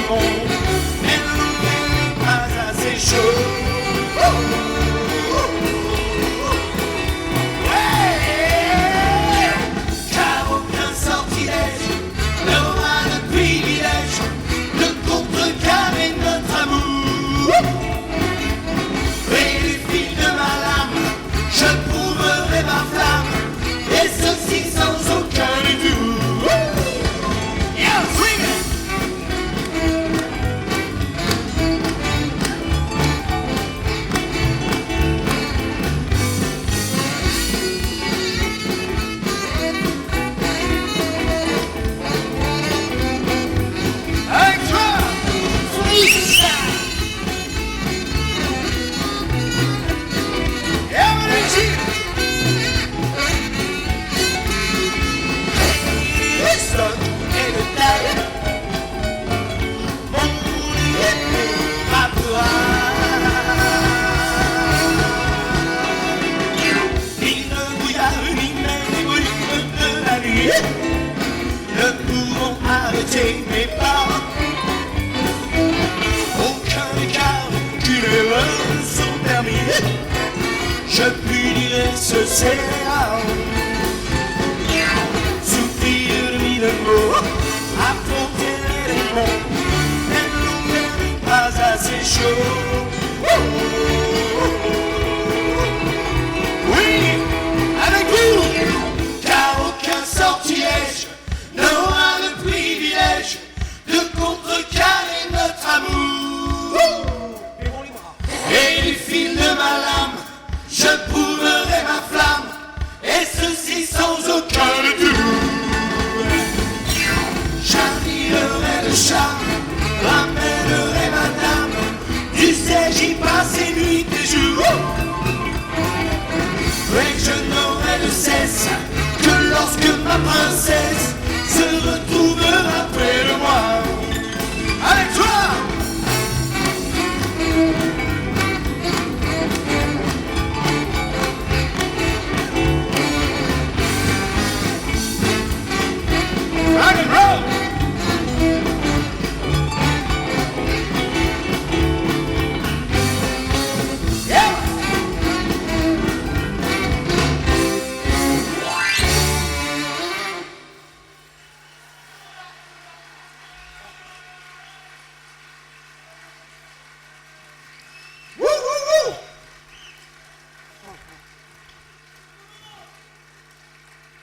monts, mais l'enfer n'est pas assez chaud. Ouais, car aucun sortilège n'aura le privilège de contrecarrer notre amour. Et du fil de ma lame, je prouverai ma flamme, et ceci sans aucun détour. Yeah, swing it! Avec toi, freestyle! Yeah, mon équipe! Et le table, mon épée à toi. Ni le brouillard, ni même les brumes de la nuit ne pourront arrêter mes pas. Aucun écart, qu'une erreur sont permis. Je punirai ce scénario. Le mot, affronter les démons, mais l'enfer n'est pas assez chaud. Oui, avec vous, car aucun sortilège n'aura le privilège de contrecarrer notre amour. Et du fil de ma lame, je prouverai ma flamme, et ceci sans aucun détour. J'habillerai le charme, ramènerai madame, tu sais j'y passe nuit et jour. Et je n'aurai de cesse que lorsque ma princesse se retrouvera près de moi. Avec toi! Rock and roll!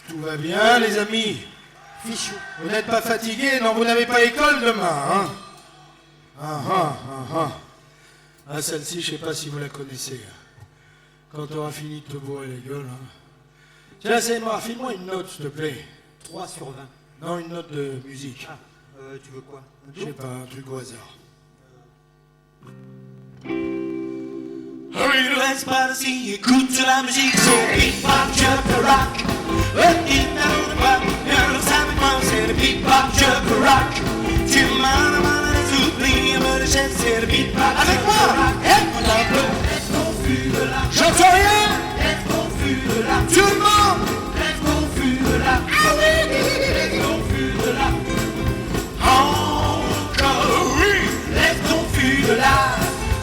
Tout va bien, les amis? Fichou. Vous n'êtes pas fatigués? Non, vous n'avez pas école demain, hein? Ah, celle-ci, je sais pas si vous la connaissez. Quand tu auras fini de te bourrer la gueule, hein. Tiens, c'est moi, file-moi une note, s'il te plaît. 3 sur 20. Non, une note de musique. Ah, tu veux quoi? Je sais pas, un truc au hasard. Ne reste pas assis, écoute la musique, c'est hip-hop, jump, rock. Petit talon de bois, viens danser avec moi, c'est le hip-hop, jump, rock. Tu m'as les oublis, me le chef, c'est le hip-hop, avec moi, écoute un peu. Laisse confus de là, j'entends rien. Laisse confus de là, tout le monde. Laisse confus de là, ah oui. Laisse confus de là, encore oui. Laisse confus de là,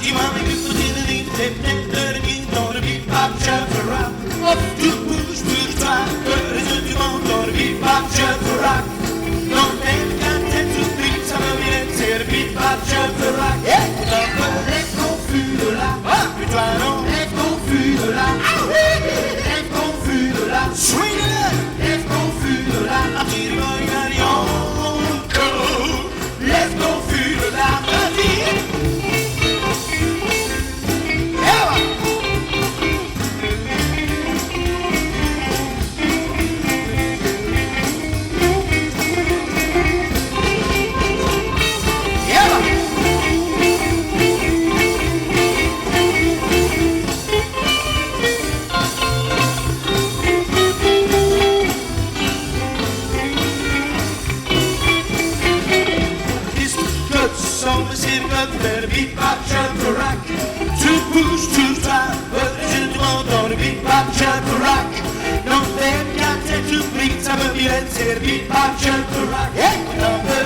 dis-moi mais que faut-il dire, t'es peut-être de nuit dans le hip-hop, jump, rock. Hop, tout bouge, tout toi, le réseau du monde dans le hip-hop, jump, rock. Non, t'es tête sous beat, ça me vient, c'est le hip-hop, jump, rock. Écoute un peu, laisse confus de là, ah, mais toi non, laisse confus de là, ah oui, laisse confus de là, swing-le, laisse confus de là, un petit boy gagnant, encore, laisse confus de là, vas-y. Le hip-hop, jump, rock. Tout bouge, tout va, je te demande dans le hip-hop, jump, rock. Non, fais bien, t'es tout pris, ça me vient, c'est le hip-hop, jump, rock. Écoute un peu,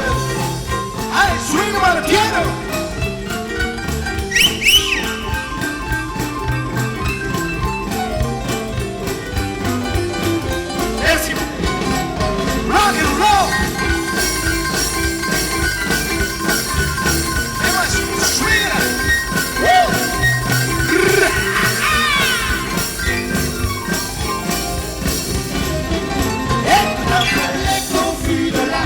allez, swing. swing on the piano. Let's go. Rock and roll. Everybody swing it up. Woo! Lève ton fût de là.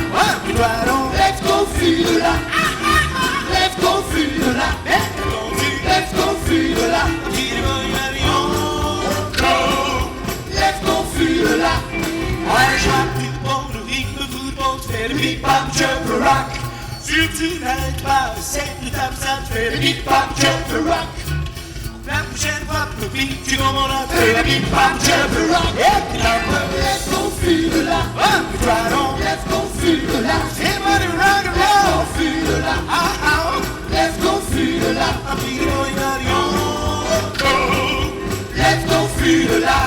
Tu dois donc lève ton fût de là. Lève ton fût de là. Lève ton fût de là. Lève ton fût de là. Ouais, je vois plus bon, le rythme, le football, tu fais le bebop, jump, le rock. Si tu n'arrêtes pas, c'est de ta ça, tu fais le bebop, jump, le rock. La prochaine fois, le beat, tu commandes, tu fais le bebop, jump, le rock. Lève ton fût de là. Tu dois donc lève ton fût de là. Everybody rock and roll. Lève ton fût de là. Lève ton fût de là.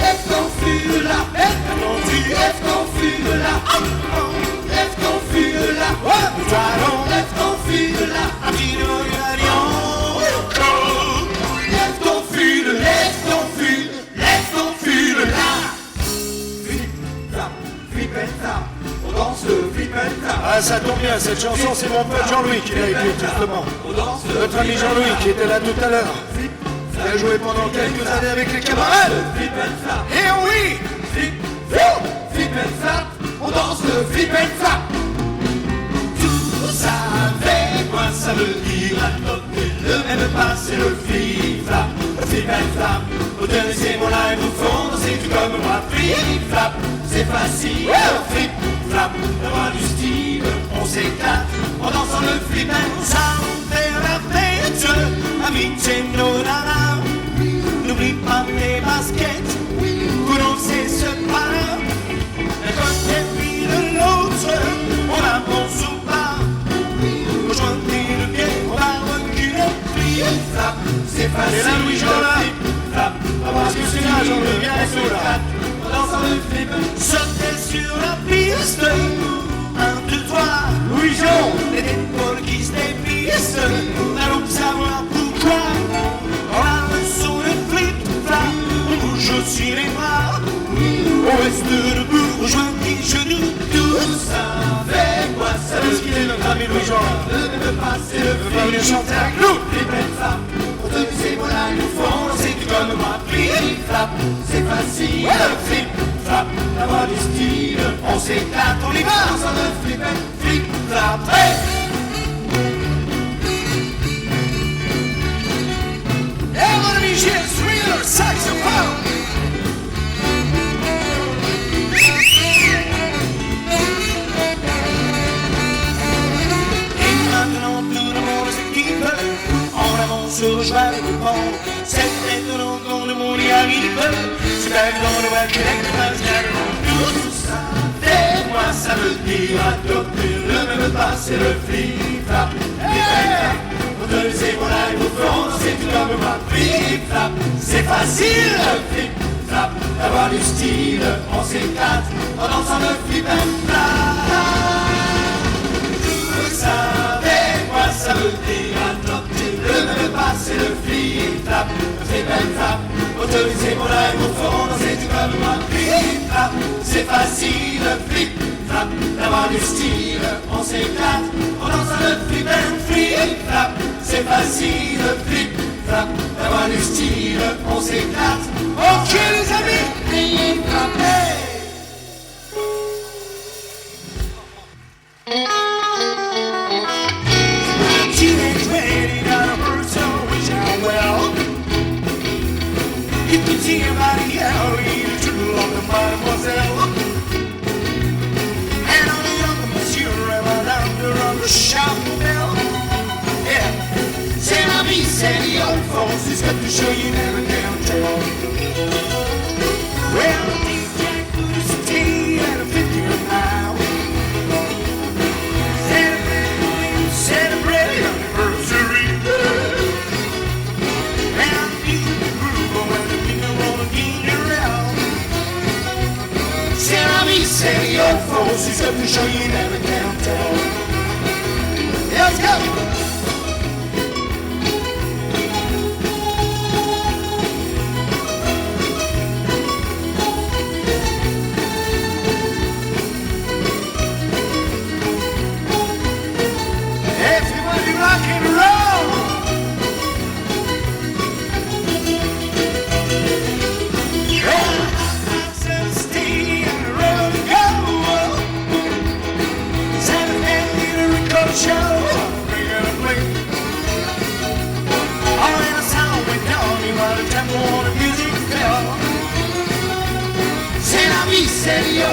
Lève ton fût de là. Lève ton fût de là. Lève ton fût de là. Lève ton fût de là. Lève ton fût de là. Lève ton fût de là. Lève ton fût de là. Flip and flap, on danse le flip and flap. Ah, ça tombe bien, cette chanson, c'est mon pote Jean-Louis qui l'a écrite, justement. Notre ami Jean-Louis qui était là tout à l'heure. Il a joué pendant quelques années avec les camarades. Flip and flap. Et oui! Flip and flap, on danse le flip and flap. Tout ça avec moi, ça veut dire adopter le même pas, c'est le flip flap. Le flip and flap, autoriser mon live au fond, danser tout comme moi. Flip flap, c'est facile. Le flip flap, d'avoir du style, on s'éclate en dansant le flip and flap. On fait la fête, amici non nana. N'oublie pas tes baskets, où l'on sait se part. D'un côté puis de l'autre, on avance ou pas. Rejoignez le pied, on va reculer. Flip flap, c'est facile. Et là, Louis-Jean, là. Flip flap, Parce que c'est là, Jean-Louis, viens avec nous, là. en dansant le flip. Sautez sur la piste, 1, 2, 3. Louis-Jean! Les épaules qui se dévissent, allons savoir pourquoi. On a le son de flip flap, on bouge aussi les bras. On reste debout, rejoint les genoux, tous avec moi. Ça veut Est-ce qu'il est notre ami Louis-Jean, là? ne veut pas, c'est le Il va venir flip chanter avec nous! flip and flap. Pour te laisser voilà nous font danser tout comme moi. Flip flap, c'est facile. Flip flap, d'avoir du style, on s'éclate, on y va. Dansant le flip and flip flap. Hey! Et mon ami Gilles, swing le saxophone! Et maintenant tout le monde s'équipe, en avant sur le cheval du pont. Cette étonnante quand le monde y arrive, c'est back dans le web, tout ça. Et moi ça veut dire adopter le même pas, c'est le flip-flap. Pour te laisser mon live au fond, c'est tout comme moi. Flip-flap, c'est facile, le flip-flap. D'avoir du style, on s'éclate en dansant le flip-and-flap. Vous savez, moi ça veut dire adopter le même pas, c'est le flip-flap. Le flip-and-flap, autoriser mon live au fond, danser tout comme moi. Flip-flap, c'est facile, le flip-flap. D'avoir du style, on s'éclate en dansant le flip-and-flip-flap. C'est facile, le flip-flap. D'avoir du style, on s'éclate. Ok les amis, flip-flap, hey! Teenage lady got a bird, so wish her well. You can see her body, how you true love the mademoiselle. And on the young monsieur, ever down on the shop bell. Yeah, c'est la vie, c'est the old folks, it's got to show you never downtown. Well, the DJ put his tea at a 50 mile. Celebrate anniversary. And you groove when the people wanna get around. C'est la vie, c'est the old folks, it's got to show you never downtown.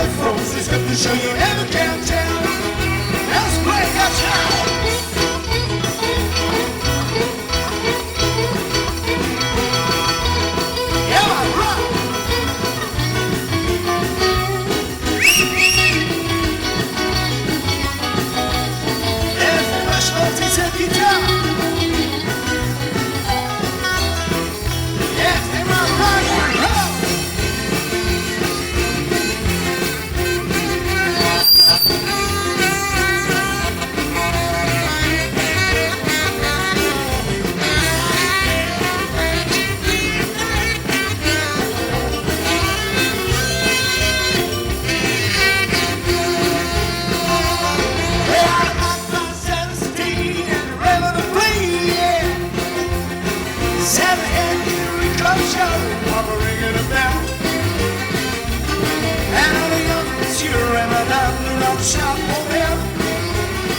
your folks is going to show you never can tell. Let's play your town. Yeah, man, rock. Every vachement c'est cette guitare. Yeah, c'est ma rock, rock.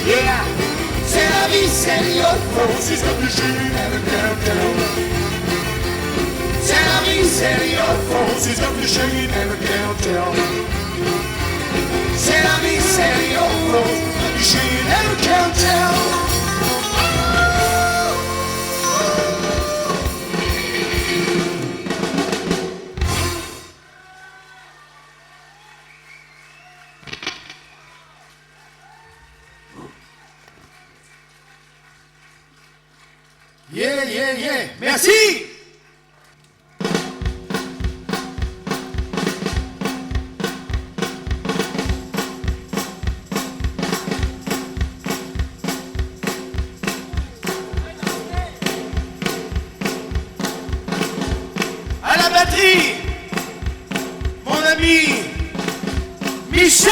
Yeah, c'est la vie, c'est your folks is gonna show you never can tell. C'est la vie, c'est your folks is gonna show you never can tell. C'est la vie, c'est your folks is gonna show you never can tell. Yeah, yeah, yeah. Merci. À la batterie, mon ami Michel.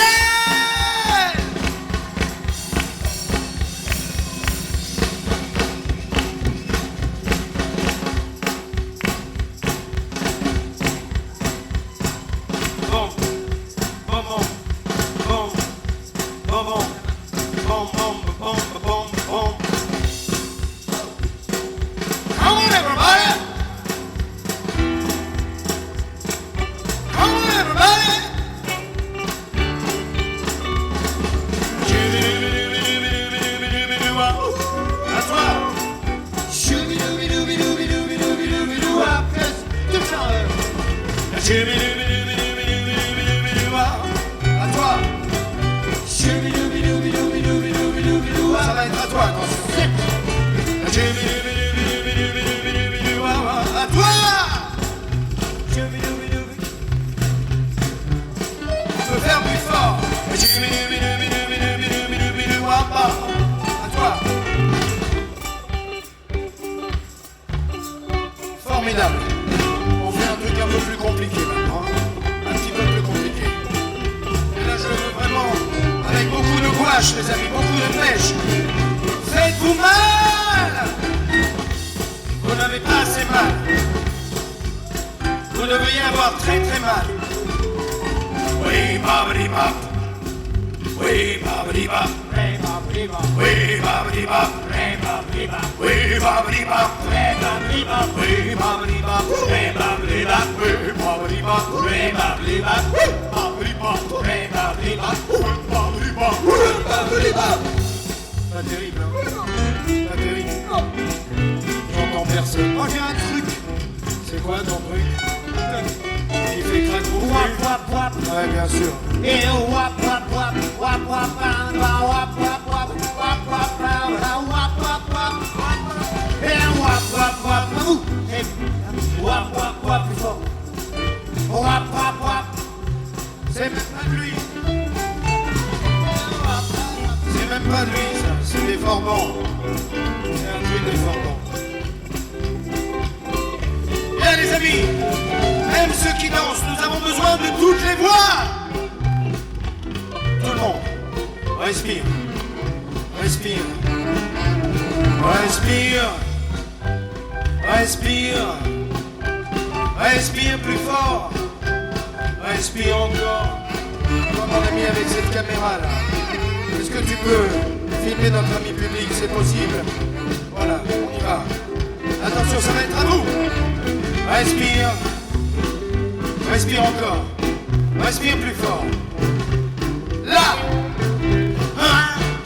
Ça va être à toi, attention. À toi. Tu peux faire plus fort. À toi. Formidable. On fait un truc un peu plus compliqué maintenant. Un petit peu plus compliqué. Et là je veux vraiment, avec beaucoup de gouache les amis, beaucoup de pêche. Faites-vous mal. Vous n'avez pas assez mal. Vous devriez avoir très très mal. Oui, babidi bap. Oui, babidi bap. Oui, babidi bap. Oui, babidi bap. Oui, babidi bap. Pas terrible, hein? Pas terrible. J'entends personne. Moi j'ai un truc. C'est quoi ton truc? Qui fait craquer. Ouais, bien sûr. C'est même pas de lui. C'est même pas de lui, ça. C'est des Forbans. C'est un truc des Forbans. Bien les amis, même ceux qui dansent, nous avons besoin de toutes les voix. Tout le monde, respire. Respire. Respire. Respire. Respire plus fort. Respire encore. Comme on a mis avec cette caméra là. Est-ce que tu peux filmer notre ami public? C'est possible. Voilà, on y va. Attention, ça va être à vous. Respire. Respire encore. Respire plus fort. Là. 1,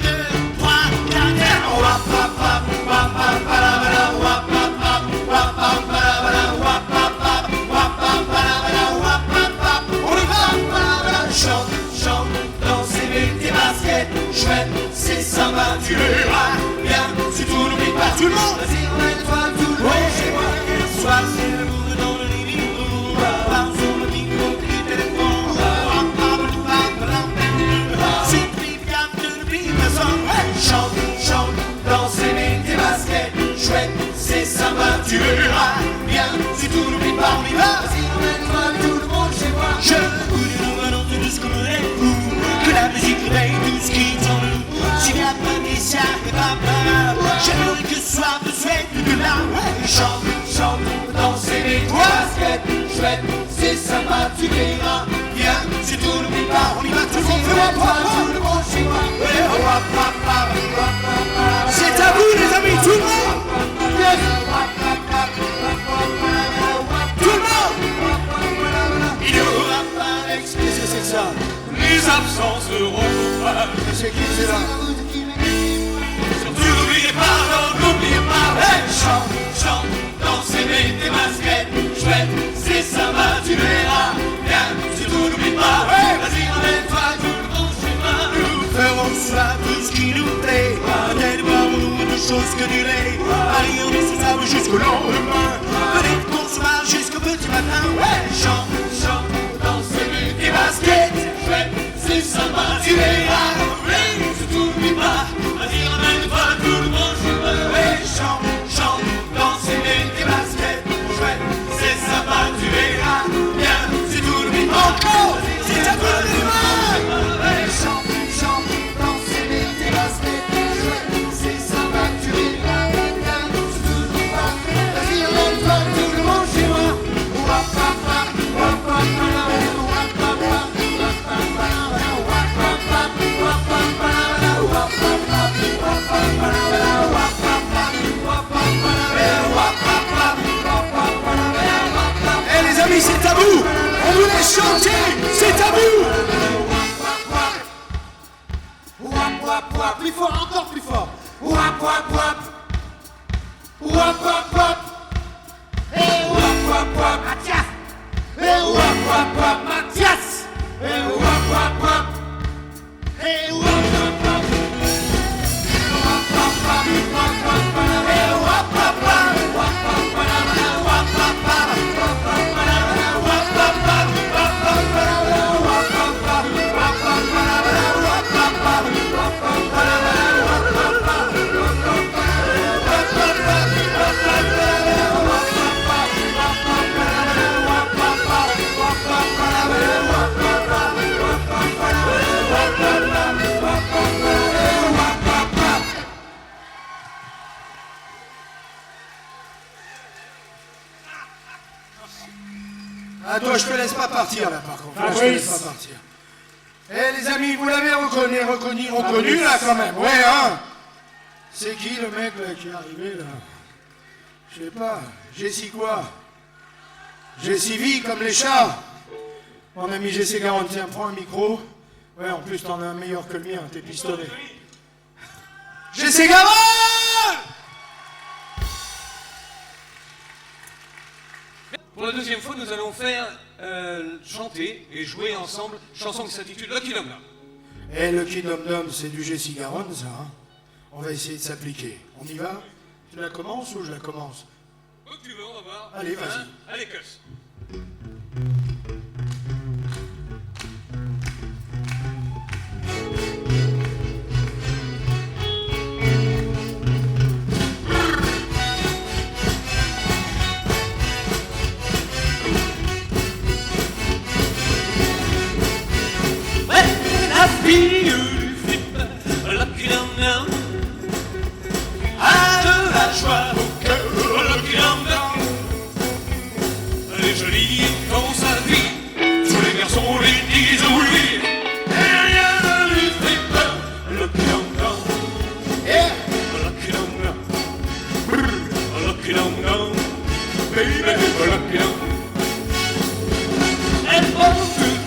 2, 3, 4, 5. On y va. Chante, chante, danse et mets tes baskets. Chouette, c'est sympa, tu verras bien. Si tout n'oublie pas tout le monde. Vas-y, remets-toi tout le monde chez moi. Ce soir, c'est le bout dans le living room. Parle sur le micro du téléphone. C'est trivial de ne plus personne. Chante, chante, danse et mets tes baskets. Chouette, c'est sympa, tu verras bien. Si tout n'oublie pas, on y va. Vas-y, remets-toi tout le monde chez moi. Je vous dis nous allons de ce qu'on est fou. Que la musique réveille tout ce qui est en nous. S'il n'y a pas d'Issia et papa, j'aimerais que ce soir te souhaite de là. Chante, chante, danse et mets tes baskets. Chouette, c'est sympa, tu verras bien. Si tout n'oublie pas, on y va tout le monde. Tout le monde chez moi. C'est à vous les amis, tout le monde. Yes. Tout le monde. Il n'y aura pas d'excuse. Qu'est-ce que c'est que ça? Les absences seront coupables. C'est qui c'est là? Surtout n'oubliez pas, non, n'oubliez pas. Hey, chante, chante, danse et mets tes baskets. Chouette, c'est sympa, tu verras bien. Surtout n'oublie pas. Hey, vas-y, ramène-toi tout le monde chez moi. Nous ferons ce soir tout ce qui nous plaît. Peut-être boirons-nous autre chose que du lait. Allez, on est sous table jusqu'au lendemain. Peut-être qu'on se marre jusqu'au petit matin. Ouais, chante, chante, danse et mets tes baskets. Chouette, c'est sympa, tu verras. Oui, surtout n'oublie pas. Vas-y, ramène-toi tout le monde chez moi. Ouais, chante, chante, danse et mets tes baskets. Chouette, c'est sympa, tu verras bien. Surtout n'oublie pas. Encore, c'est à toi les mains. Ouais, chante, chante, danse et mets tes baskets. Chouette, c'est sympa, tu verras bien. Surtout n'oublie pas. Vas-y, ramène-toi tout le monde chez moi. Eh les amis, c'est à vous. On vous laisse chanter. C'est à vous. Plus fort, encore plus fort. Wap wap wap. Wap wap wap. Hey wap wap wap. Mathias. Hey wap wap wap. Mathias. Hey wap wap wap. Hey wap wap wap. Wap wap wap. Wap wap wap. Hey wap wap wap. Wap wap wap. Wap wap wap. Wap wap wap. Wap wap wap. Wap wap wap. Wap wap wap. Wap wap wap. Wap wap wap. Ah toi, je te laisse pas partir là par contre. Là, je te laisse pas partir. Eh les amis, vous l'avez reconnu là quand même. Ouais hein. C'est qui le mec là qui est arrivé là? Je sais pas. Jessie quoi? Jessie vie comme les chats. Mon ami Jessie Garonne, tiens, prends un micro. Ouais, en plus t'en as un meilleur que le mien, t'es pistonné. Jessie Garonne! Pour la deuxième fois, nous allons faire chanter et jouer ensemble une chanson qui s'intitule Lucky Dum Dum. Eh, le Kingdom Dom, c'est du Jessie Garonne, ça. Hein. On va essayer de s'appliquer. On y va? Tu la commences ou je la commence? Où tu veux, on va voir. Allez, vas-y. Hein? Allez, cuss. La fille du flip, Lucky Dum Dum, a de la joie au cœur, Lucky Dum Dum. Elle est jolie dans sa vie, tous les garçons lui disent oui. Et rien ne lui fait peur, Lucky Dum Dum, yeah, Lucky Dum Dum, brr, Lucky Dum Dum, baby, Lucky Dum. Elle porte une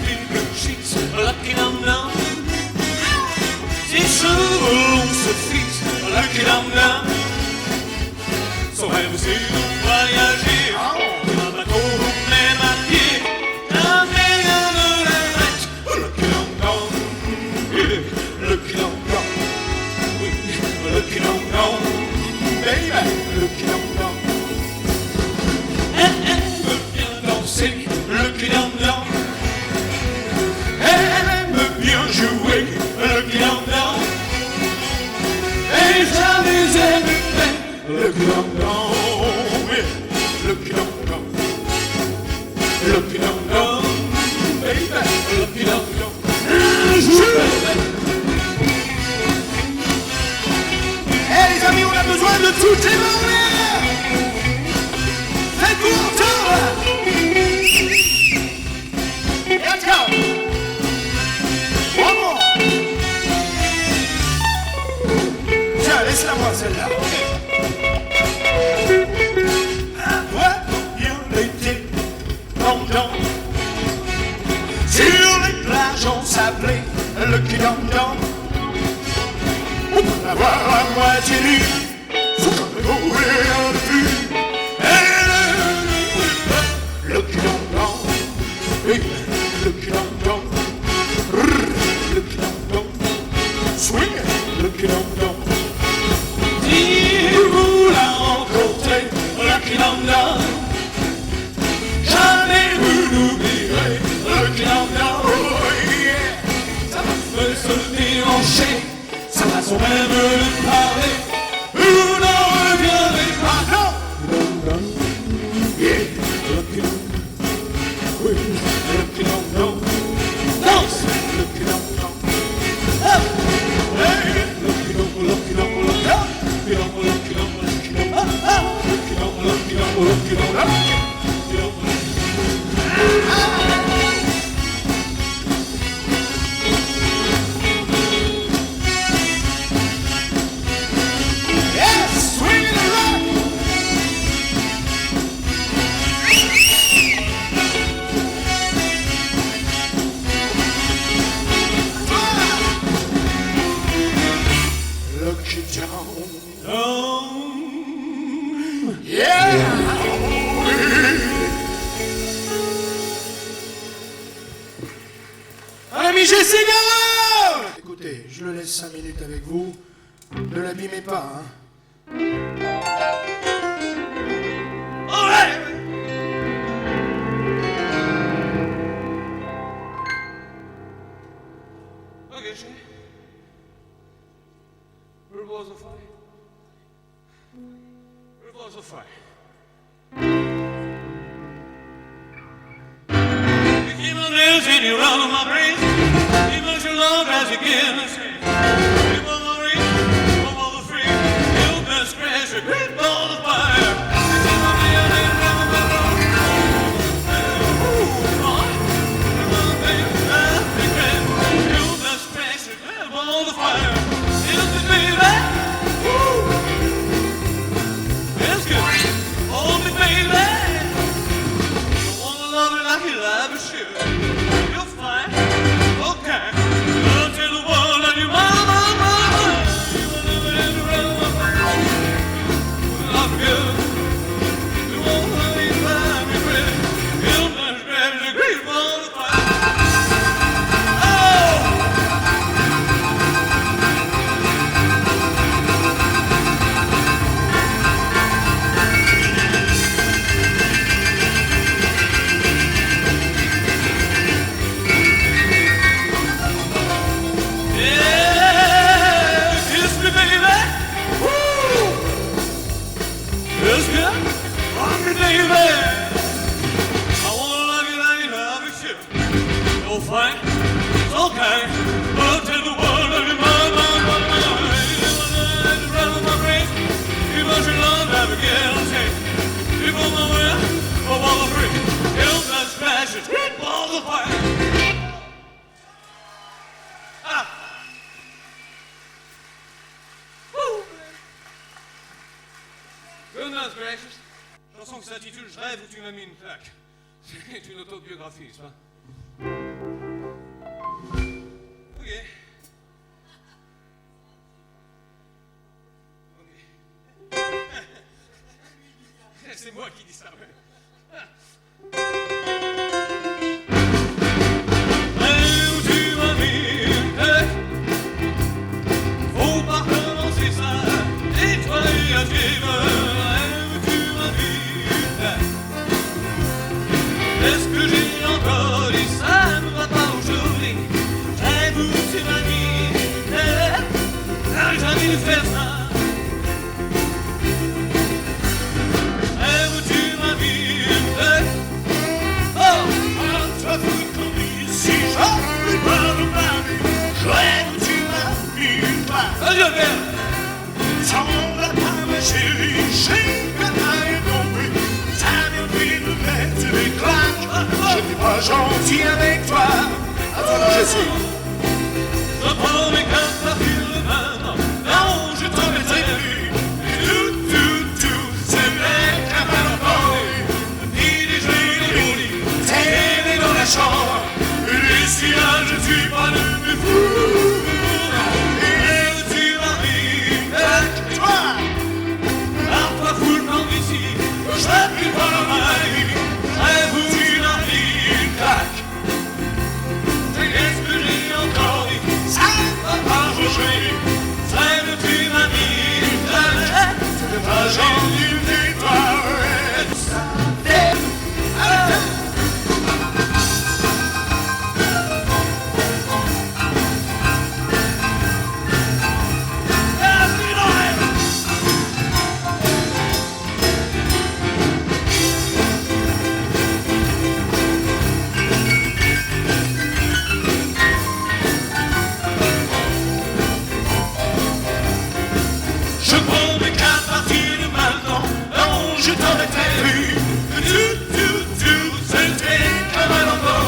Lucky Dum Dum, yeah. Lucky Dum Dum, Lucky Dum Dum, baby, Lucky Dum Dum. Eh les amis, on a besoin de toutes les mains en l'air. Faites-vous entendre. Let's go. One more. Tiens, laisse-la moi celle-là. Sur les plages on s'appelait Lucky Dum Dum. On peut avoir la moitié nu, faut quand même ouvrir le plus. Lucky Dum Dum, hey, Lucky Dum Dum, Lucky Dum Dum, swing, Lucky Dum Dum. Si vous la rencontrez, Lucky Dum Dum, jamais vous n'oublierez Lucky Dum Dum, oh yeah. Ça va se déhancher, ça va son même le parler. Vous n'en reviendrez pas, non. Dum Dum, yeah, Lucky Dum Dum, oui, Lucky Dum Dum, danse, Lucky Dum Dum, oh, hey, Lucky Dum, Lucky Dum, Lucky Dum, Lucky Dum, Lucky Dum, Lucky Dum, Lucky Dum, Lucky Dum, Lucky Dum, Lucky Dum. Ami Jessica! Écoutez, je le laisse 5 minutes avec vous. Ne l'abîmez pas, hein. Okay, Shay. Revolves of fire. Revolves of fire. You keep on dancing, you run on my brains. You push your long as you give me strength. You want my ring, you want the free. You best crash your great ball of fire. You keep on dancing, run on my brains. Ooh, on. You want the big grand. You best crash your great ball of fire. You can baby. Woo. It's good. Hold me, baby. You wanna love me like you love me, should. You're fine. Okay. I'll tell the world that you're mama. You wanna live around my mind. Love good. You wanna leave me pretty. You must grab the great ball of fire. Oh! Yeah, kiss me, baby. Woo! Feels good. Rock me, baby. I wanna love you like you love me, should. No fight, it's okay. I'll tell the world that you're mine. You wanna run on my brain. You must love that again, I'll say. You want my way, oh, all the free. You must crash it, great balls of fire. Goodness gracious. Chanson qui s'intitule Je rêve où tu m'as mis une claque. C'est une autobiographie, ça. Ok. Ok. C'est moi qui dis ça, ouais. Rêve où tu m'as mis une claque. Faut pas recommencer ça. Et toi, à vivre. Est-ce que j'ai encore dit ça ne va pas aujourd'hui? J'avoue c'est ma vie, j'arrive jamais de faire ça. Vas-y, Albert. Sans la pas ma chérie, j'ai bien compris. Ça vient de me mettre des claques. Je n'ai pas gentil avec toi. Attends, j'essaie. Je promets qu'à partir de maintenant, non, je te mettrai plus. Tout, c'est vrai qu'à maintenant, ni les jeux, ni les roulis, t'es dans la chambre. Et si là, je suis pas de mes fous. Et tu m'as mis avec toi. Parfois fou le monde ici, je n'appuie pas la main. Rêve où tu m'as mis une claque. Qu'est-ce que j'ai encore dit? Ça va pas changer. Rêve où tu m'as mis une claque. Ah, j'ai une victoire. Je promets qu'à partir de maintenant, non, je t'arrêterai plus. Tout, c'était comme un envoi.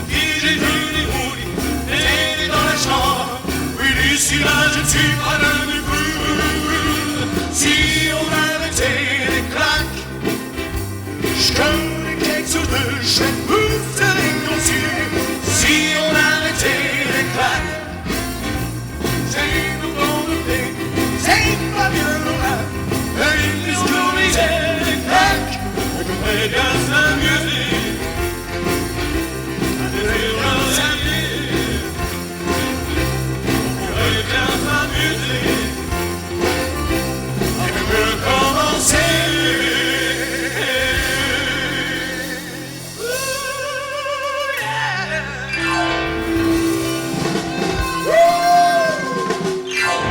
Puis j'ai vu les roulis, et dans la chambre. Oui, d'ici là, je ne suis pas devenu fou. Si on arrêtait les claques, je connais quelque chose de chouette pour te réconcilier. Si on arrêtait les claques, c'est nous bon de paix. C'est pas bien normal. Et les coulisses et les claques, on pourrait bien s'amuser. On pourrait bien s'amuser. On pourrait bien s'amuser. Et on peut commencer. Ooh, yeah.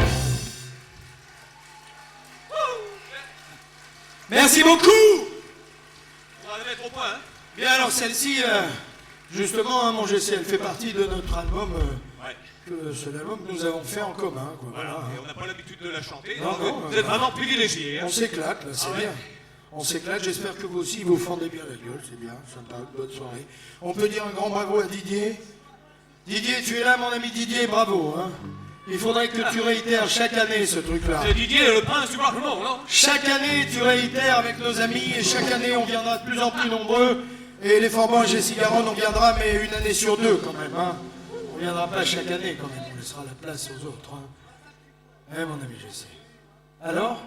Merci beaucoup. On va la mettre au point, hein. Bien alors celle-ci, justement, mon GC, elle fait partie de notre album, Ouais. c'est l'album que nous avons fait en commun. Quoi. Voilà, Voilà. et on n'a pas l'habitude de la chanter. Non, donc non, vous êtes vraiment privilégiés. Hein. On s'éclate, là, c'est Ah ouais. bien. On s'éclate, j'espère que vous aussi, vous fendez bien la gueule, c'est bien, sympa, bonne soirée. On peut dire un grand bravo à Didier. Didier, tu es là, mon ami Didier, bravo. Hein. Il faudrait que tu réitères chaque année ce truc-là. C'est Didier, le prince du Barcemont, non? Chaque année, tu réitères avec nos amis, et chaque année, on viendra de plus en plus nombreux. Et les Forbans et Jessie Garonne, on viendra, mais une année sur deux, quand même. Hein. On viendra pas chaque année, quand même. On laissera la place aux autres. Hein. Mon ami Jessie. Alors?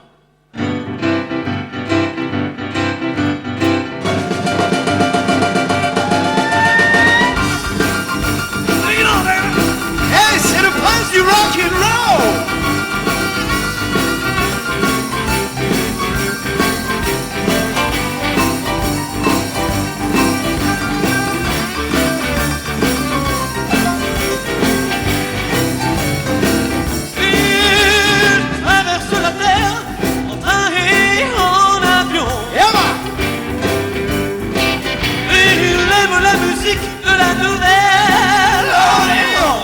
Hey, c'est le prince du rock and roll! Il traverse la terre en train et en avion. Il aime la musique de la Nouvelle-Orléans.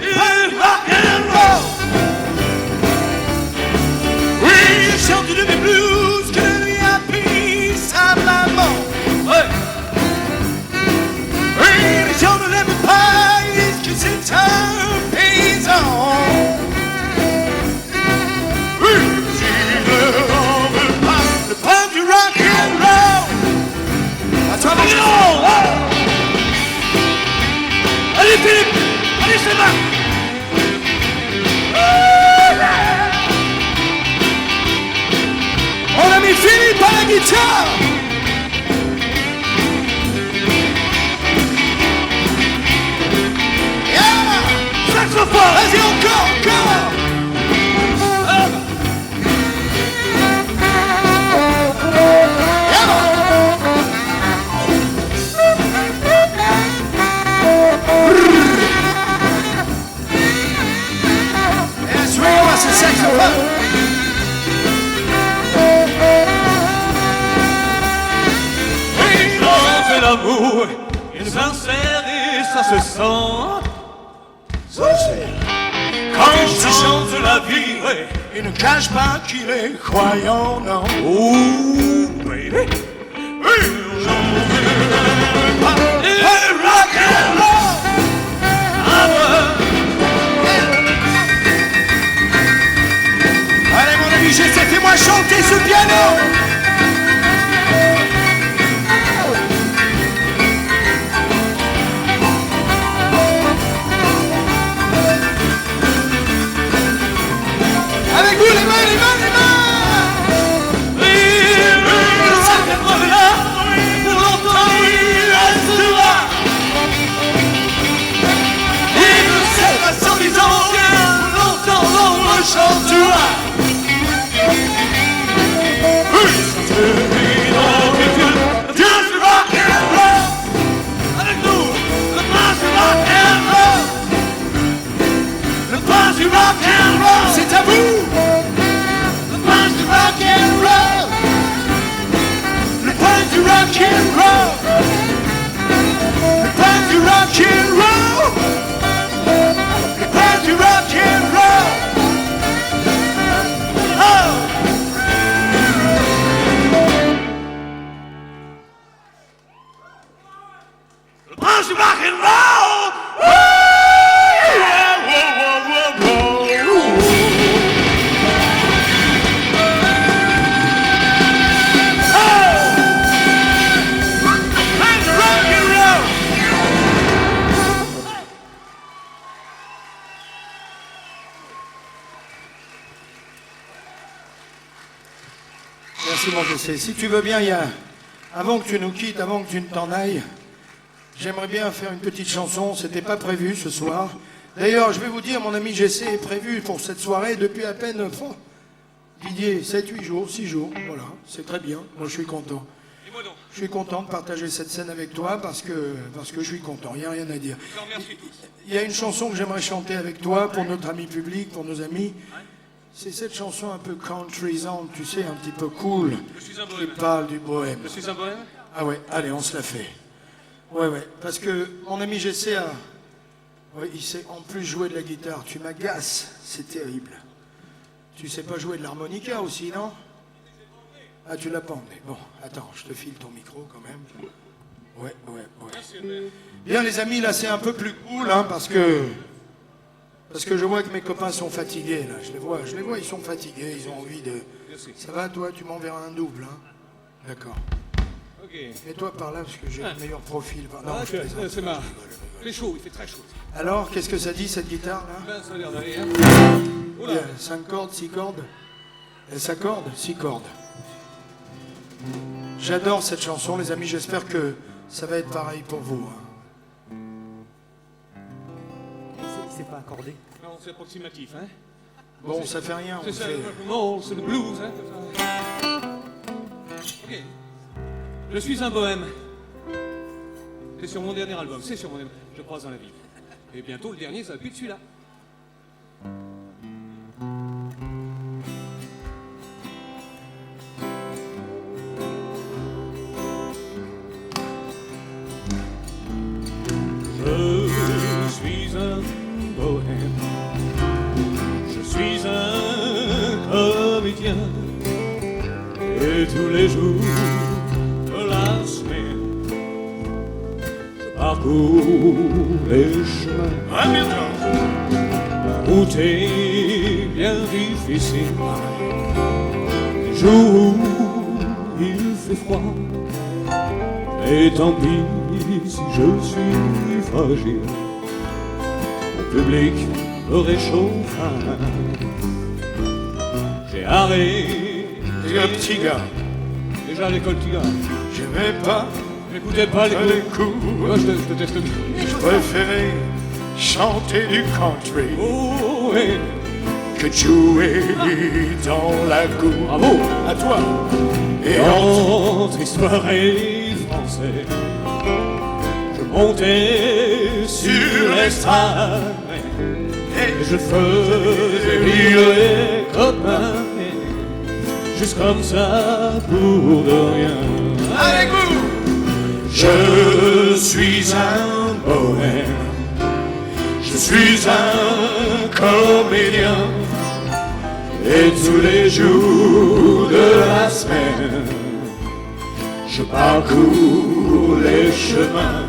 Il rock and roll. Oui, il chante de mes blues que lui a pris sa maman. Ouais. Oui, les gens ne l'aiment pas, ils disent que c'est un paysan. Oui, s'il ne en veut pas, le prince du rock and roll. À toi, mon général. Allez, Philippe, allez, c'est là. Mon ami Philippe à la guitare! Saxophone. Vas-y, encore! Suivez-moi ce saxophone! sans quand tu chantes la vie, ouais. Il ne cache pas qu'il est croyant, non. Oh, baby. Rock and roll. Allez mon ami, j'essaie, fais-moi chanter ce piano. Avec vous les mains, les mains, les mains. Chantera. Just rock and roll. Avec nous, le passe du rock and roll. Le passe du rock and roll. C'est à vous. Le passe du rock and roll. Le passe du rock and roll. Le passe du rock and roll. Le passe du rock and roll. Le passe du rock and roll. Merci mon GC. Si tu veux bien, avant que tu nous quittes, avant que tu ne t'en ailles, j'aimerais bien faire une petite chanson. C'était pas prévu ce soir. D'ailleurs, je vais vous dire, mon ami GC est prévu pour cette soirée depuis à peine, Didier, 7, 8 jours, 6 jours. Voilà, c'est très bien. Moi, je suis content. Je suis content de partager cette scène avec toi parce que je suis content. Il n'y a rien à dire. Il y a une chanson que j'aimerais chanter avec toi pour notre ami public, pour nos amis. C'est cette chanson un peu countrysante, tu sais, un petit peu cool, qui parle du bohème. Je suis un bohème. Ah ouais, allez, on se la fait. Ouais, parce que mon ami GC a... Ouais, il sait en plus jouer de la guitare. Tu m'agaces, c'est terrible. Tu sais pas jouer de l'harmonica aussi, non? Ah, tu l'as pas emmené. Bon, attends, je te file ton micro quand même. Ouais. Bien les amis, là c'est un peu plus cool, hein, parce que je vois que mes copains sont fatigués, là. Je les vois, ils sont fatigués, ils ont envie de... Ça va, toi, tu m'enverras un double, hein? D'accord. Ok. Mets-toi par là, parce que j'ai le meilleur profil. Non, je plaisante. C'est marrant. Il fait chaud, il fait très chaud. Alors, qu'est-ce que ça dit, cette guitare-là? Ben, ça a l'air d'aller, hein. Il y a 5 cordes, 6 cordes? Elle s'accorde? 6 cordes. J'adore cette chanson, les amis, j'espère que ça va être pareil pour vous. Hein. C'est pas accordé. Non, c'est approximatif, hein. Bon, ça fait rien, on C'est ça, fait... non, c'est le blues, hein. Ok. Je suis un bohème. C'est sur mon dernier album, c'est sur mon dernier... Je croise dans la vie. Et bientôt, le dernier, ça va plus de celui-là. Je suis un bohème. Je suis un comédien. Et tous les jours de la semaine, je parcours les chemins. La route est bien difficile. Les jours où il fait froid. Et tant pis si je suis fragile. Mon public me réchauffe. J'ai arrêté Le petit gars, déjà l'école petit gars. j'aimais pas N'écoutez pas les les coups. coups. Moi je te teste bien. Je préférais chanter du country Oh, ouais. que de jouer dans la cour. Bravo. À toi. Et Entre histoire et français, je montais sur l'estrade et je faisais rire les copains, juste comme ça pour de rien. avec vous. Je suis un bohème, suis un comédien et tous les jours de la semaine je parcours les chemins.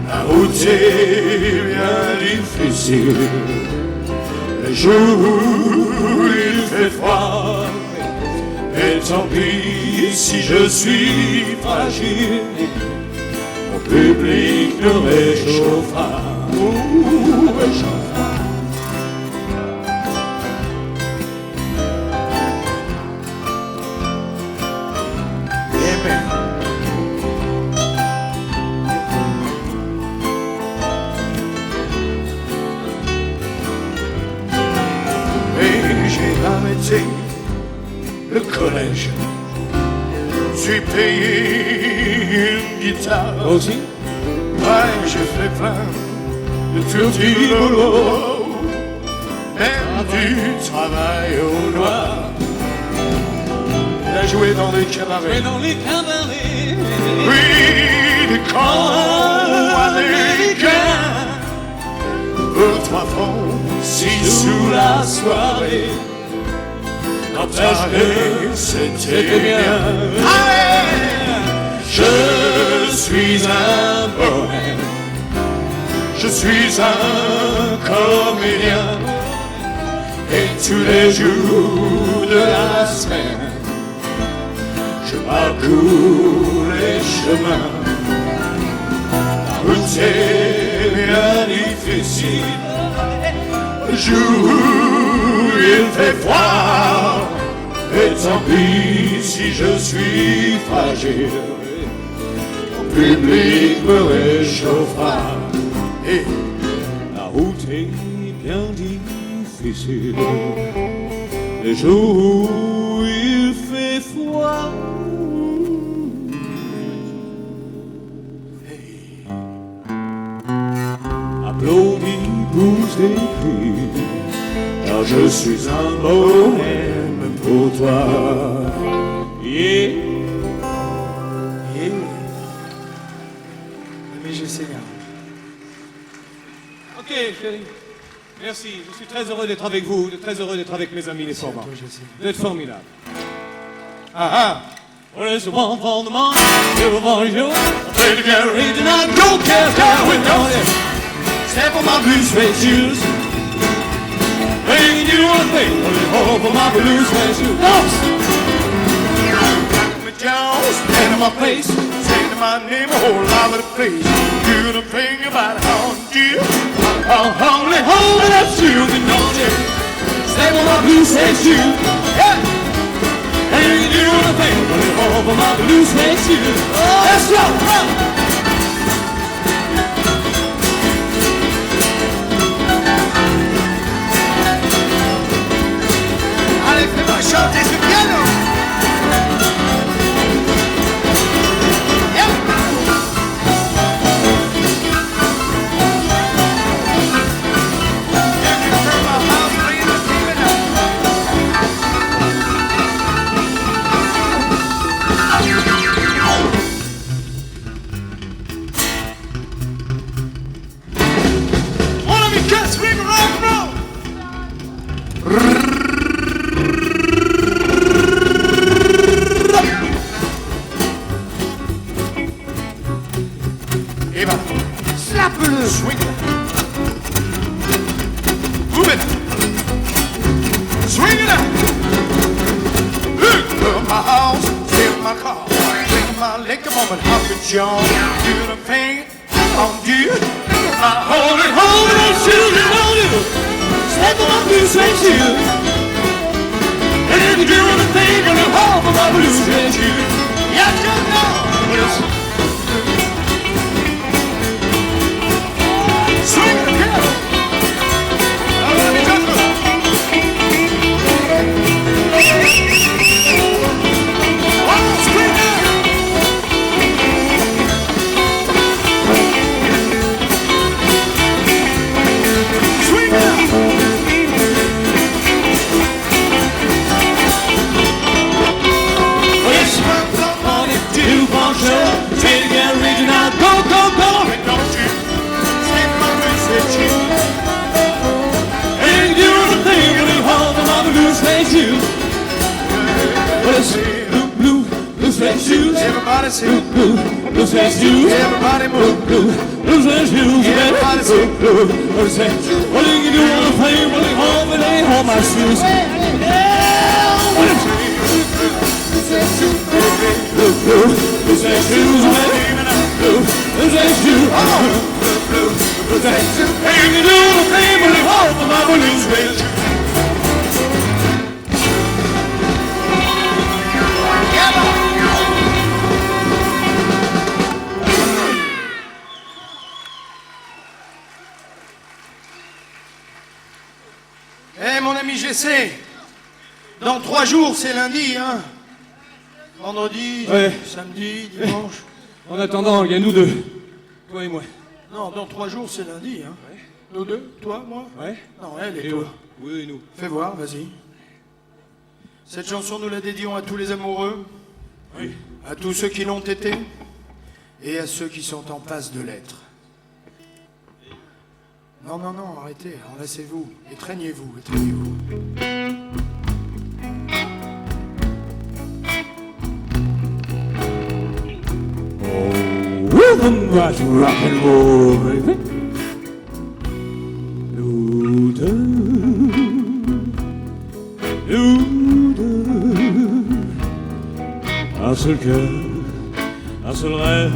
La route est bien difficile, les jours il fait froid, et tant pis si je suis fragile, mon public me réchauffera. J'ai le collège, j'ai payé une guitare aussi. Ouais, j'ai fait plein de petits boulots, même du travail au noir. Il a joué dans les cabarets, oui, des camps américains. Pour 3 francs, 6 sous la soirée. Partager, c'était bien. Je suis un bohème, je suis un comédien, et tous les jours de la semaine, je parcours les chemins. La route est bien difficile, le jour il fait froid, et tant pis si je suis fragile, mon public me réchauffera. Et la route est bien difficile, les jours où il fait froid. Hey. Applaudis pour ces cris, car je suis un bohème pour toi. Yeah. Yeah. Mais je sais bien. Ok, chérie. Merci. Je suis très heureux d'être avec vous, très heureux d'être avec mes amis les formats. Vous êtes formidables. Ah ah. Well, it's one for the morning, two for the show. Play the gallery tonight, go cast down with it. Step on my blue suede shoes. Ain't you one thing, only hope for my blue suede shoes. Jones, stand in my face, saying my name a whole lot of the place. You the thing about how dear, only holding up to the naughty. Step on my blue suede shoes. Yeah. Ain't you the thing, only hope for my blue suede shoes. Let's go. Allez, fais-moi chanter ce piano. Slap-le, swing it. Move it. Swing it out. Look my house, steal my car, swing my leg, come on and hop it, John. Do the thing on you. I hold it, shooting on you. Step on my blue suede shoe. And if you do the thing on the hall for my blue suede shoe. Yes, you know. Yes. Swing it again. Yes, on it, do, bonjour. shoes. Blue suede shoes. Everybody sing. Blue suede shoes. Everybody move. Blue suede shoes. Everybody sing. Blue suede shoes. What do you do on the plane? Well, they home and they home my shoes. Yeah, what is Blue suede shoes, man. Blue suede shoes. Blue suede shoes. Hey, you can do on the plane? Well, they home and my blue suede shoes. Eh mon ami GC, dans 3 jours c'est lundi, hein. Vendredi, Ouais. samedi, dimanche. En attendant, il y a nous deux. Toi et moi. Non, dans 3 jours c'est lundi, hein. Nous deux, toi, moi. Ouais. Non, elle et Et toi. oui, et nous. Fais voir, vas-y. Cette chanson, nous la dédions à tous les amoureux, Oui. à tous ceux qui l'ont été, et à ceux qui sont en passe de l'être. Non, non, non, arrêtez, enlacez-vous, étreignez-vous, étreignez-vous. Rhythm that's rock and roll, baby. Nous deux, un seul cœur, un seul rêve,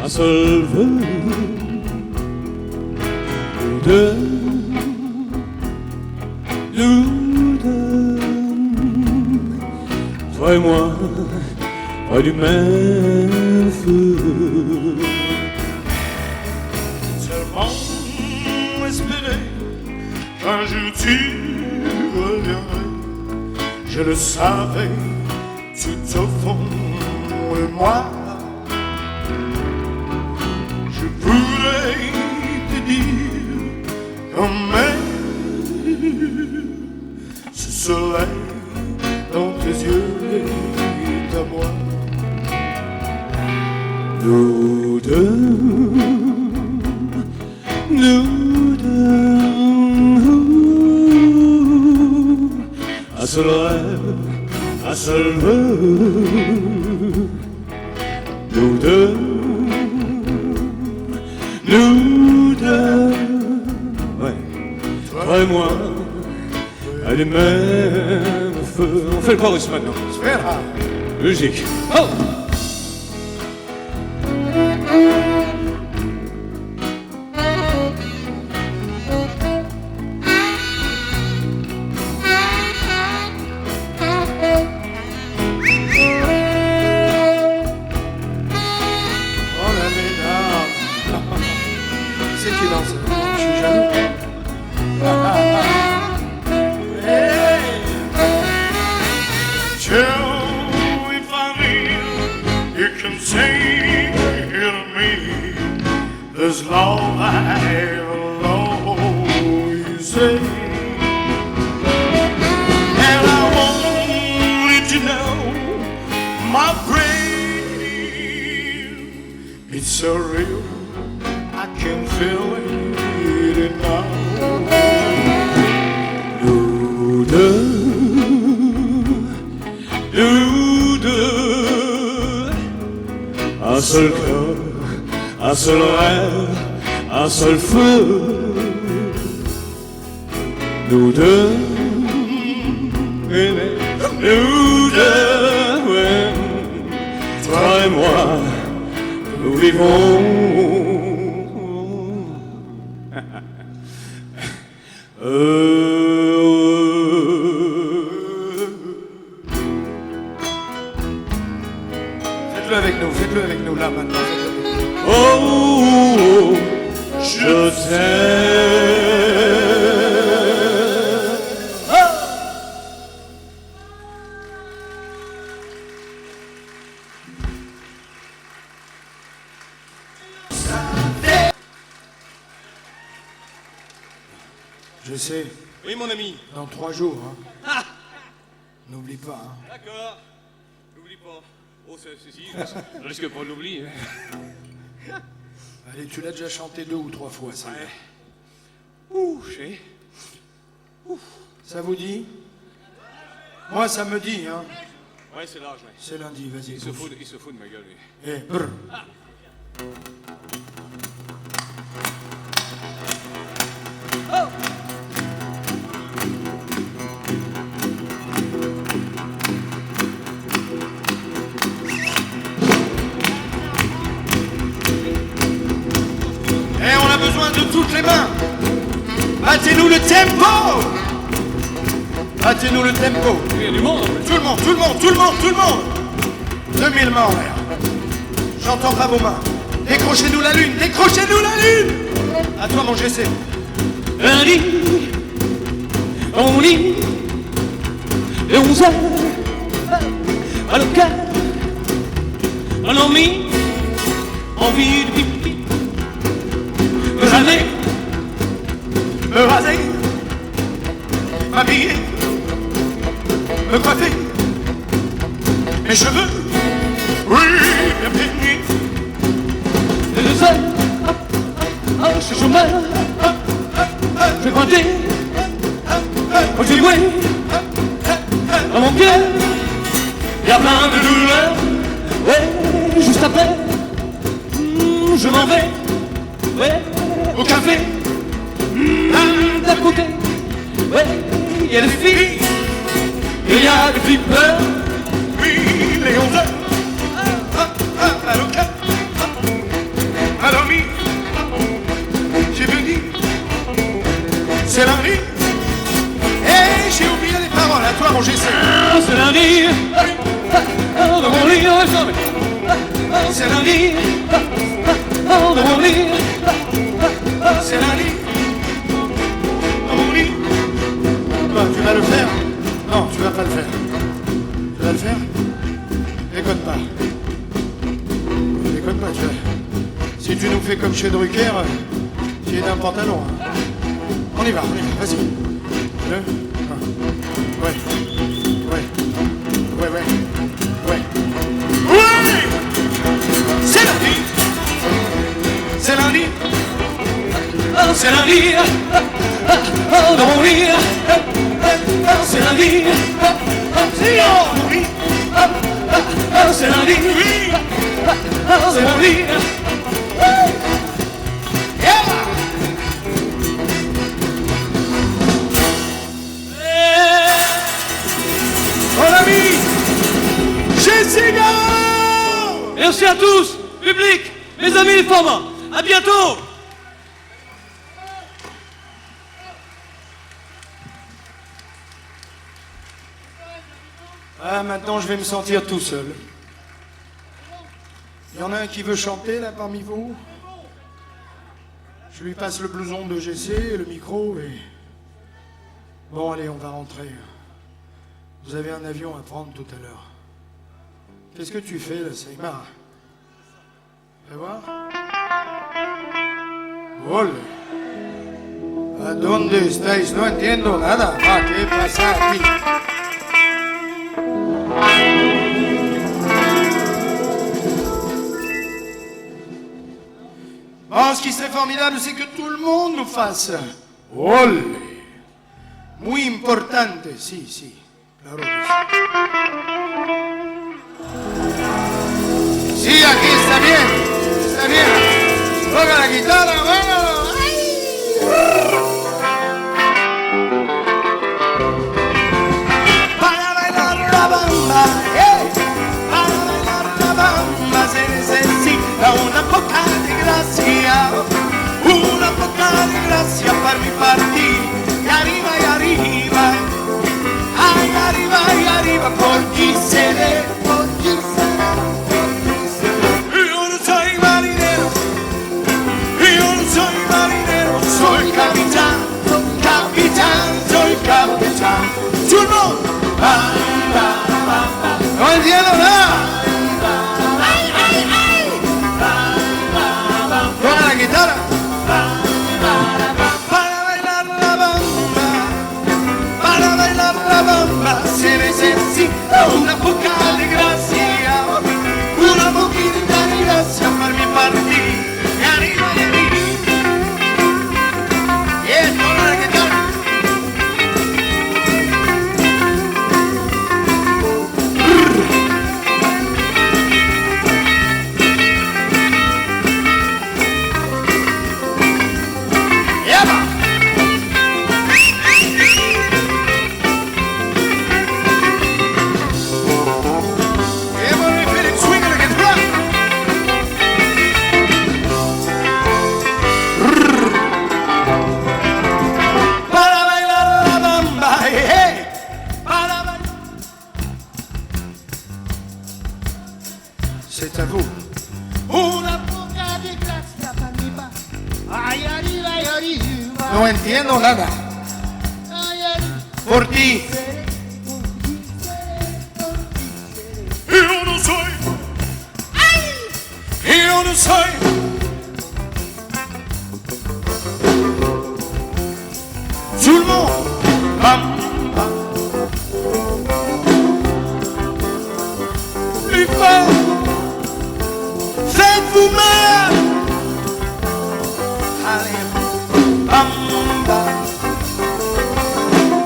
un seul vœu. Nous deux, toi et moi, près du même feu. Seulement espérer qu'un jour tu reviendrais. Je le savais tout au fond de moi. Je voulais te dire comme ce soleil dans tes yeux est à moi. Nous deux, un seul rêve, un seul vœu. Nous deux, ouais, toi et moi, à les mêmes feux. On fait le chorus maintenant. Spera. Musique. Oh! Oh la ménard. C'est qui danse? Je suis jaloux. Hey. Joe, if I live, you can say to me, there's love I will always say. And I want you to know, my brain, it's so real, I can feel it now. Nous deux, un seul cœur, un seul rêve, un seul feu. Nous deux, nous deux, ouais. Toi et moi, nous vivons. Faites-le avec nous là maintenant. Oh, je t'aime. Je sais, Oui, mon ami. dans 3 jours. Hein. N'oublie pas. Hein. D'accord. N'oublie pas. Oh, ceci, je risque pas de l'oublier. Allez, tu l'as déjà chanté 2 ou 3 fois, ça. Ouh, chez. Ça vous dit? Moi, ça me dit, hein. Ouais, c'est large, ouais. C'est lundi, vas-y. Il se fout de ma gueule, lui. Eh, brr. Et on a besoin de toutes les mains. Battez-nous le tempo. Battez-nous le tempo. Il y a du monde, en fait. Tout le monde, tout le monde, tout le monde, tout le monde. 2000 mains en l'air. J'entends pas vos mains. Décrochez-nous la lune, décrochez-nous la lune. À toi, mon GC. Lundi, on lit de 11 heures à l'occasion, on a mis envie de pipi, me raser, Me raser, m'habiller, me coiffer, mes cheveux, oui, bien peignés. de 2 heures, je suis chômeur, je vais pointer, j'ai joué dans mon cœur, il y a plein de douleurs, ouais, juste après, je m'en vais, ouais, au café, d'à côté, ouais, il y a des filles, il y a des flippers, Oui, les 11 heures. À l'occasion. Alors, mi, j'ai venu. C'est lundi. Et j'ai oublié les paroles. À toi, mon GC. c'est lundi, dans mon lit, c'est lundi, dans mon lit, C'est lundi. Dans mon lit. Toi, tu vas le faire? Non, tu vas pas le faire. Tu vas le faire? Déconne pas. Déconne pas, tu vas. Si tu nous fais comme chez Drucker, tu es d'un pantalon. Hein. On y va, vas-y. 2, 1. Ouais. Ouais. Ouais, ouais. Ouais. Ouais! C'est lundi! C'est lundi! c'est lundi, dans mon lit, c'est lundi, C'est lundi! c'est lundi, c'est lundi. Mon ami! Jessica! Merci à tous, public, mes amis les femmes, à bientôt. Ah, maintenant je vais me sentir tout seul. Il y en a un qui veut chanter là parmi vous? Je lui passe le blouson de GC, le micro et... Bon allez, on va rentrer. Vous avez un avion à prendre tout à l'heure. Qu'est-ce que tu fais là, Seymar? Fais voir. Hola. ¿A dónde estáis? No entiendo nada. Ah, ¿qué pasa aquí? Bon, ce qui serait formidable, c'est que tout le monde nous fasse. Ole. Muy importante. Si, si. Claro que sí. Sí, aquí está bien. Está bien. Toca la guitarra, bueno. Para bailar la bamba, para bailar la bamba se necesita una poca de gracia para mi partir. Y arriba, ay, arriba, por ti seré, por ti seré. Yo no soy marinero, soy capitán, soy capitán. ¡Chulmo! No entiendo nada. Toca la guitarra. Para bailar la bamba se necesita una poca de no entiendo nada. Por ti. Yo no soy. Yo no soy. Tout le monde. Bam, bam. Plus fort. Faites-vous mal. Allez. Bam, bam.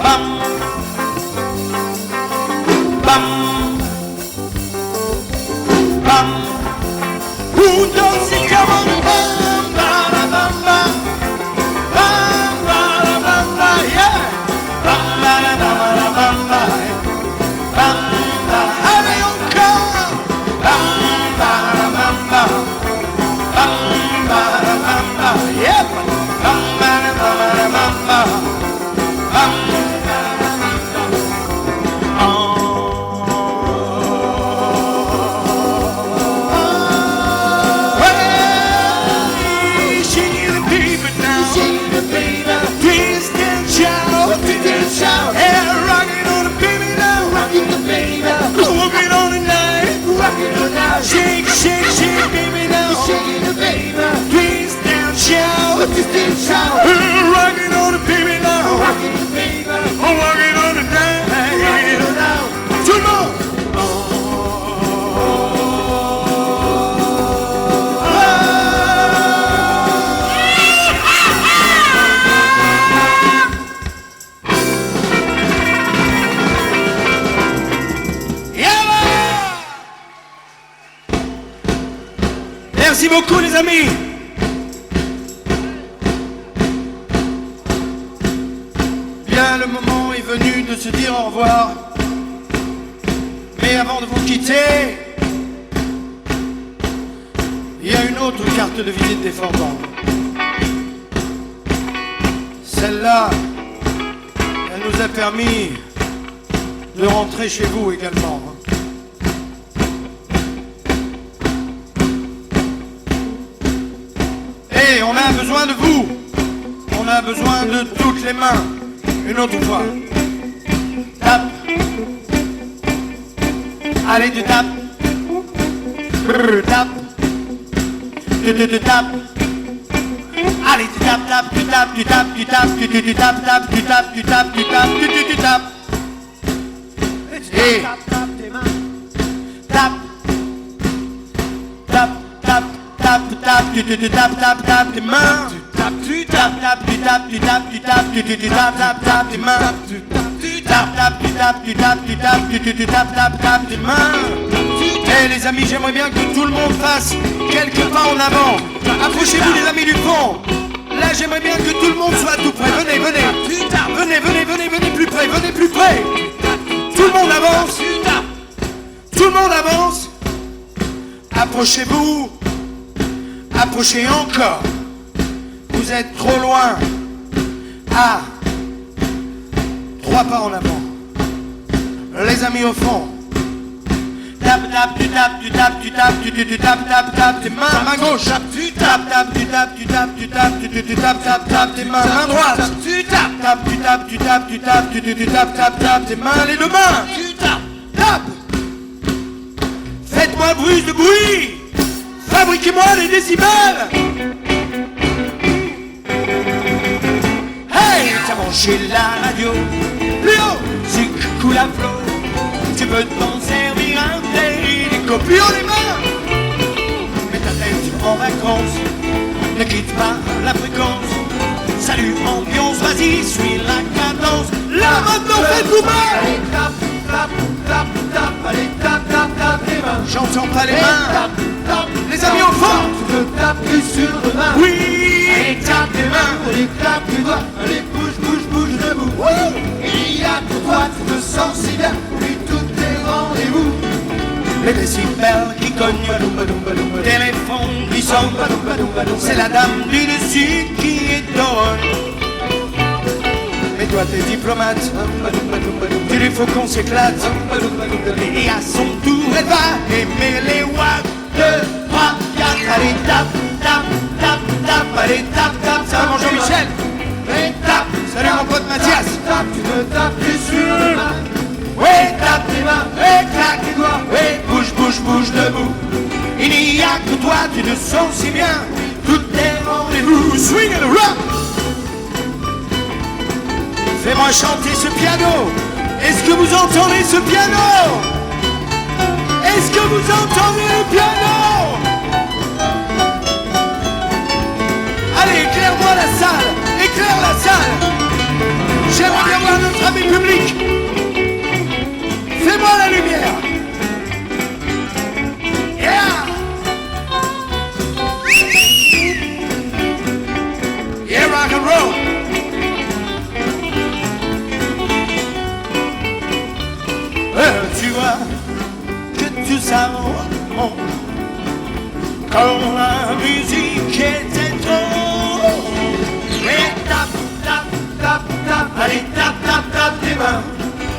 Bam. Bam. Bam. Who does it come on? Bam, bam, bam, bam. Bam, bam, bam, bam, yeah. Bam, bam, bam, bam, bam. Bam, bam. Allez encore. Bam, bam, bam, bam. Bam, bam, bam, bam, yeah. Bam, bam, bam, bam, bam. Bam, shout. Yeah, rockin' on the baby now. Rockin' the baby now. Moving on the night. Rockin' on now. Shake, shake, shake, baby now. Shaking the baby now. Please down, shout. Please down, shout. Rockin' on the baby now. Rockin' the baby now. Oh, rockin' on the night. Rockin' on now. Tout le monde. Merci beaucoup les amis. Bien, le moment est venu de se dire au revoir. Mais avant de vous quitter, il y a une autre carte de visite des Forbans. Celle-là, elle nous a permis de rentrer chez vous également. Et on a besoin de vous. On a besoin de toutes les mains. Une autre fois. Tape. Allez, tu tapes. Brrr, tape. Tu tapes. Allez, tu tapes, tapes, tu tapes, tu tapes, tu tapes, tu tapes, tapes, tu tapes, tu tapes, tu tapes, tu tapes. Et tape. Tape, tu tapes tes mains. Tu tapes tes mains. Tu tapes tes mains. Et les amis, j'aimerais bien que tout le monde fasse quelques pas en avant. Approchez-vous les amis du fond. Là, j'aimerais bien que tout le monde soit tout près. Venez, venez. Venez plus près, venez plus près. Tout le monde avance. Tout le monde avance. Approchez-vous. Approchez encore. Vous êtes trop loin. Ah, 3 pas en avant. Les amis au fond. Tape tes mains, main gauche. Tu tapes tes mains, main droite. Tu tapes tes mains, les deux mains. Tu tapes. Faites-moi plus de bruit. Fabriquez-moi des décibels. Hey, t'as branché la radio. Plus haut, musique coule à flot. Tu peux t'en servir un thé, des copies en les mains. Mets ta tête en vacances. Ne quitte pas la fréquence. Salut ambiance, vas-y, suis la cadence. Là maintenant, faites-vous mal. Allez, tape, allez, tape les mains. J'entends pas les mains. Les amis au fond. Tu te tapes plus sur le main. Oui. Allez, tape les mains. Allez, clap les doigts. Allez, bouge debout. Il y a pour toi, tu te sens si bien. Puis tous tes rendez-vous. Les décibels qui cognent. Téléphone qui sonne. C'est la dame du dessus qui étonne. Mais toi t'es diplomate, tu lui faut qu'on s'éclate. Et à son tour elle va aimer les watts. 2, 3, 4, allez tape, allez tape, ça va Jean-Michel. Ouais, tape. Salut mon pote Mathias. Tape, tu me tapes sur les mains. Ouais, tape tes mains, ouais, claque tes doigts. Ouais, bouge, bouge, bouge debout. Il n'y a que toi, tu te sens si bien. Tous tes rendez-vous, swing and rock. Fais-moi chanter ce piano. Est-ce que vous entendez ce piano? Est-ce que vous entendez le piano? Allez, éclaire-moi la salle. Éclaire la salle. J'aimerais bien voir notre ami public. Fais-moi la lumière. Yeah. Yeah, rock and roll. Tu vois que tout ça monte quand la musique était trop. Et tape, tape, tape, tape, allez tape, tape, tape tes mains.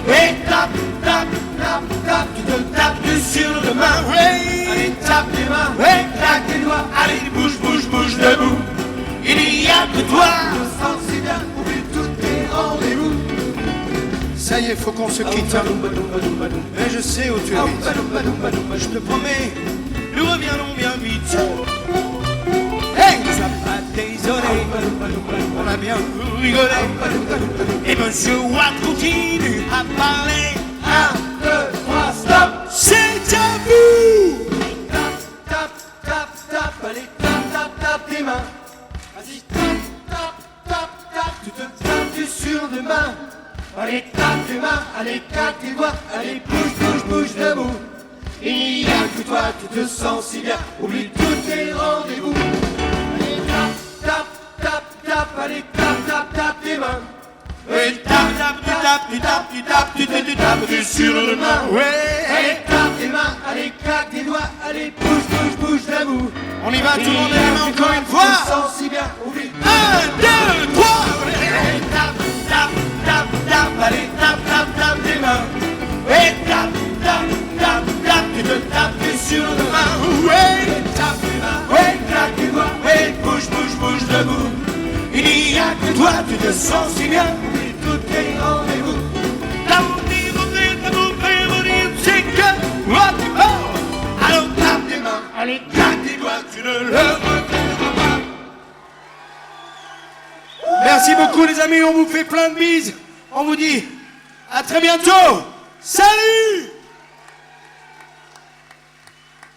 Et tape, tape, tape, tape, tu te tapes sur le main. Allez tape tes mains, ouais, claque tes doigts. Allez bouge, bouge, bouge debout. Il n'y a que toi. Je sens si bien, oublie tous tes rendez-vous. Ça y est, faut qu'on se quitte. Mais je sais où tu habites. Je te promets, nous reviendrons bien vite. Hey, nous sommes pas désolés, on a bien rigolé. Et Monsieur Watt continue à parler. 1, 2, 3, stop. C'est à vous. Tape, tape, tape, tape, allez, tape, tape, tape tes mains. Vas-y, tape, tape, tape, tape, tu te tapes sur les mains. Allez, tape tes mains, allez, claque tes doigts, allez, bouge, bouge, bouge debout. Il n'y a que toi, tu te sens si bien, oublie tous tes rendez-vous. Allez, tape, tape, tape, tape, allez, tape, tape, tape tes mains. Et tape, tape, tu tapes, tu tapes, tu tapes, tu tapes sur le main. Ouais. Allez, tape tes mains, allez, claque tes doigts, allez, bouge, bouge, bouge debout. On y va, tout le monde, les mains encore une Tu te fois. sens si bien, oublie. 1, 2, 3. Allez, tape, tape, tape, tape, allez, tape, tape, tape tes mains. Et tape, tape, tape, tape, tu te tapes sur le main. Ouais, tape tes mains, ouais, claque tes doigts, ouais, bouge, bouge, bouge debout. Il n'y a que toi, tu te sens si bien, oublie tous tes rendez-vous. C'est que moi tu parles. Alors tape tes mains, allez, claque tes doigts, tu ne le regretteras pas. Merci beaucoup les amis, on vous fait plein de bises. On vous dit à très bientôt. Salut!